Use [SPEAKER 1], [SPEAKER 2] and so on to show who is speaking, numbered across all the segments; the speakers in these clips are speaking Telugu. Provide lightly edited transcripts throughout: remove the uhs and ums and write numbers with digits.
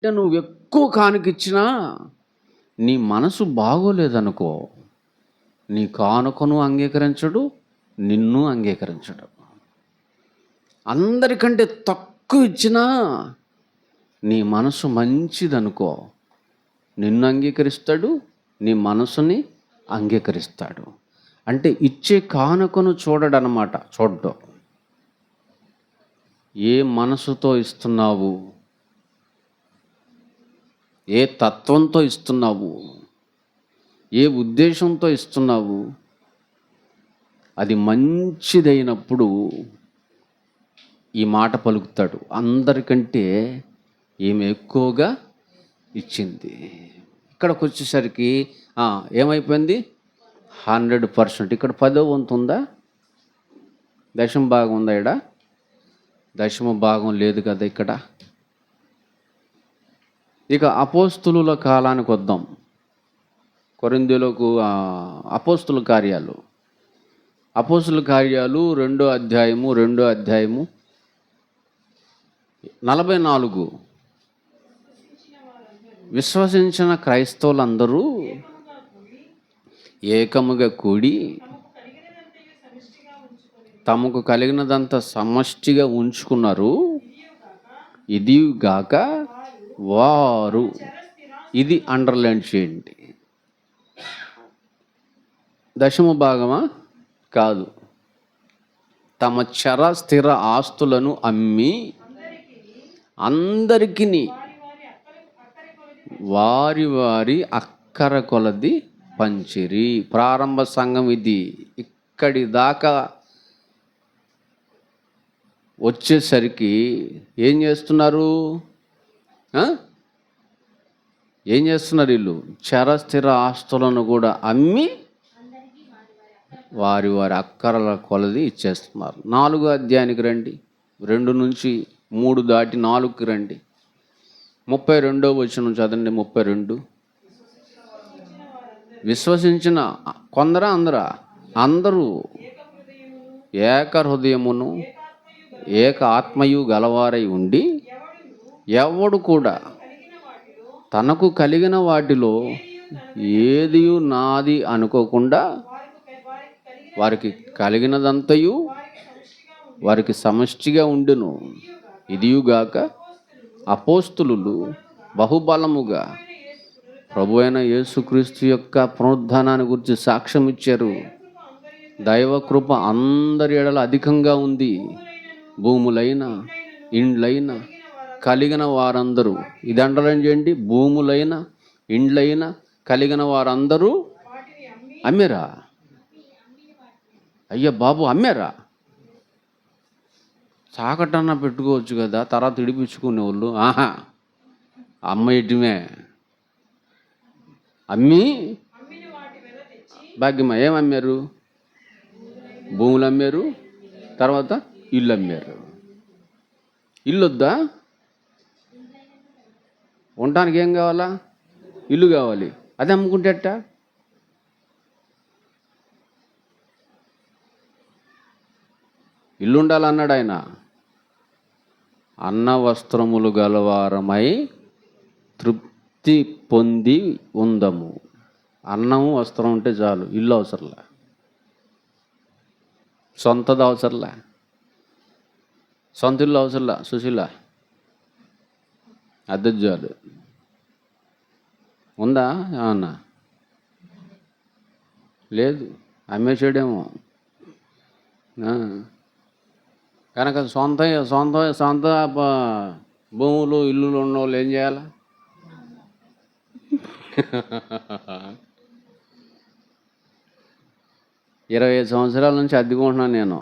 [SPEAKER 1] అంటే నువ్వు ఎక్కువ కానుకిచ్చినా నీ మనసు బాగోలేదనుకో, నీ కానుకను అంగీకరించడు, నిన్ను అంగీకరించడు. అందరికంటే తక్కువ ఇచ్చినా నీ మనసు మంచిదనుకో, నిన్ను అంగీకరిస్తాడు, నీ మనసుని అంగీకరిస్తాడు. అంటే ఇచ్చే కానుకను చూడడనమాట. చూడ్డం, ఏ మనసుతో ఇస్తున్నావు, ఏ తత్వంతో ఇస్తున్నావు, ఏ ఉద్దేశంతో ఇస్తున్నావు, అది మంచిదైనప్పుడు ఈ మాట పలుకుతాడు, అందరికంటే ఈమె ఎక్కువగా ఇచ్చింది. ఇక్కడికి వచ్చేసరికి ఏమైపోయింది? 100%. ఇక్కడ 10వ వంతు ఉందా? దశమ భాగం ఉందా? ఇక్కడ దశమ భాగం లేదు కదా ఇక్కడ. ఇక అపోస్తులుల కాలానికి వద్దాం. కొరింథీయులకు అపోస్తుల కార్యాలు 2వ అధ్యాయము 44. విశ్వసించిన క్రైస్తవులందరూ ఏకముగా కూడి తమకు కలిగినదంతా సమష్టిగా ఉంచుకున్నారు. ఇదిగాక వారు, ఇది అండర్లైన్ చేయండి. దశమ భాగమా? కాదు. తమ చర స్థిర ఆస్తులను అమ్మి అందరికీ వారి వారి అక్కర కొలది పంచిరి. ప్రారంభ సంఘం ఇది. ఇక్కడి దాకా వచ్చేసరికి ఏం చేస్తున్నారు? వీళ్ళు చరస్థిర ఆస్తులను కూడా అమ్మి వారి వారి అక్కరల కొలది ఇచ్చేస్తున్నారు. 4వ అధ్యాయానికి రండి. 2 నుంచి 3 దాటి 4కి రండి. 32వ వచనం చదవండి. 32. విశ్వసించిన కొందరా అందరా? అందరూ ఏక హృదయమును ఏక ఆత్మయు గలవారై ఉండి, ఎవడు కూడా తనకు కలిగిన వాటిలో ఏదియు నాది అనుకోకుండా వారికి కలిగినదంతయు వారికి సమష్టిగా ఉండును. ఇదియుగాక అపోస్తులు బహుబలముగా ప్రభు అయిన యేసుక్రీస్తు యొక్క పునరుద్ధానాన్ని గురించి సాక్ష్యం ఇచ్చారు. దైవ కృప అందరి ఎడల అధికంగా ఉంది. భూములైన ఇండ్లైన కలిగిన వారందరూ, ఇది అండర్లైన్ చేయండి, భూములైన ఇండ్లైన కలిగిన వారందరూ అమ్మారా? అయ్యా బాబు, అమ్మారా? చాకటన్నా పెట్టుకోవచ్చు కదా, తర్వాత ఇడిపించుకునే వాళ్ళు. అమ్మేయటమే. అమ్మి భాగ్యమా ఏమమ్మారు? భూములు అమ్మారు, తర్వాత ఇల్లు అమ్మారు. ఇల్లు వద్దా? ఉండటానికి ఏం కావాలా? ఇల్లు కావాలి. అది అమ్ముకుంటేట ఇల్లు ఉండాలన్నాడు ఆయన. అన్న వస్త్రములు గలవారమై తృప్తి పొంది ఉందము. అన్నము వస్త్రం ఉంటే చాలు, ఇల్లు అవసరంలే, సొంతది అవసరంలే, సొంత ఇల్లు అవసరంలా. సుశీల అద్దె చాలు. ఉందా ఏమన్నా? లేదు, అమ్మేసాడేమో. కనుక సొంత సొంత సొంత భూములు ఇల్లులు ఉన్న వాళ్ళు ఏం చేయాలి? ఇరవై 25 సంవత్సరాల నుంచి అద్దెకుంటున్నాను నేను.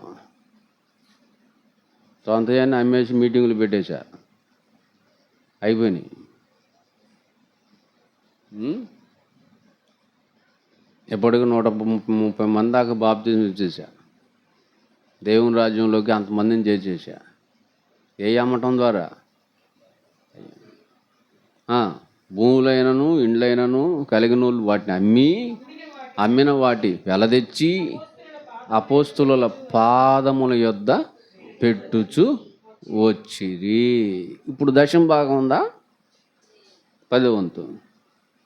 [SPEAKER 1] సొంతయాన్ని అమ్మేసి మీటింగులు పెట్టేశా, అయిపోయినాయి. ఎప్పటికీ 130 మంది దాకా బాప్తిజం ఇచ్చేసా. దేవుని రాజ్యంలోకి అంతమందిని చేర్చేసా. ఏ అమ్మటం ద్వారా? భూములైనను ఇండ్లైనను కలిగిన వాళ్ళు వాటిని అమ్మిన వాటి వెలదెచ్చి అపోస్తుల పాదముల యొద్ద పెట్టుచు వచ్చిరి. ఇప్పుడు దశమ భాగం ఉందా? 10వ వంతు.